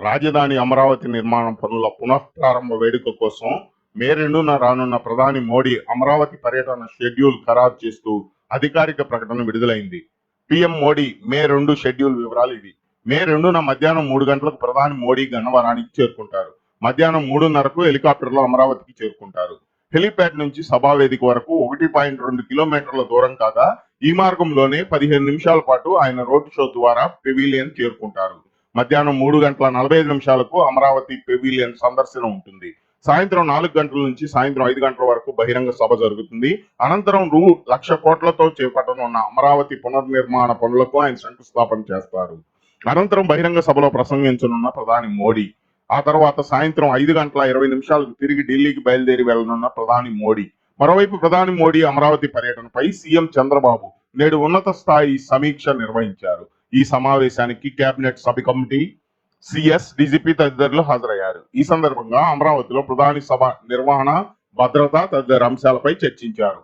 రాజధాని అమరావతి నిర్మాణం పనుల పునఃప్రారంభ వేడుక కోసం మే 2న రానున్న ప్రధాని మోడీ అమరావతి పర్యటన షెడ్యూల్ ఖరారు చేస్తూ అధికారిక ప్రకటన విడుదలైంది. పీఎం మోడీ మే 2 షెడ్యూల్ వివరాలు ఇవి. మే 2న మధ్యాహ్నం 3 గంటలకు ప్రధాని మోడీ గన్నవరానికి చేరుకుంటారు. మధ్యాహ్నం 3:30కు హెలికాప్టర్లో అమరావతికి చేరుకుంటారు. హెలిప్యాడ్ నుంచి సభావేదిక వరకు 1.2 కిలోమీటర్ల దూరం కాగా ఈ మార్గంలోనే 15 నిమిషాల పాటు ఆయన రోడ్ షో ద్వారా పెవిలియన్ చేరుకుంటారు. మధ్యాహ్నం 3:45 అమరావతి పెవిలియన్ సందర్శన ఉంటుంది. సాయంత్రం 4 గంటల నుంచి సాయంత్రం 5 గంటల వరకు బహిరంగ సభ జరుగుతుంది. అనంతరం రూ.1,00,000 కోట్లతో చేపట్టనున్న అమరావతి పునర్నిర్మాణ పనులకు ఆయన శంకుస్థాపన చేస్తారు. అనంతరం బహిరంగ సభలో ప్రసంగించనున్న ప్రధాని మోడీ. ఆ తర్వాత సాయంత్రం 5:20 తిరిగి ఢిల్లీకి బయలుదేరి వెళ్లనున్న ప్రధాని మోడీ. మరోవైపు ప్రధాని మోడీ అమరావతి పర్యటనపై సీఎం చంద్రబాబు నేడు ఉన్నత స్థాయి సమీక్ష నిర్వహించారు. ఈ సమావేశానికి cabinet sub committee, CS, DGP తదితరులు హాజరయ్యారు. ఈ సందర్భంగా అమరావతిలో ప్రధాని సభ నిర్వహణ, భద్రత తదితర అంశాలపై చర్చించారు.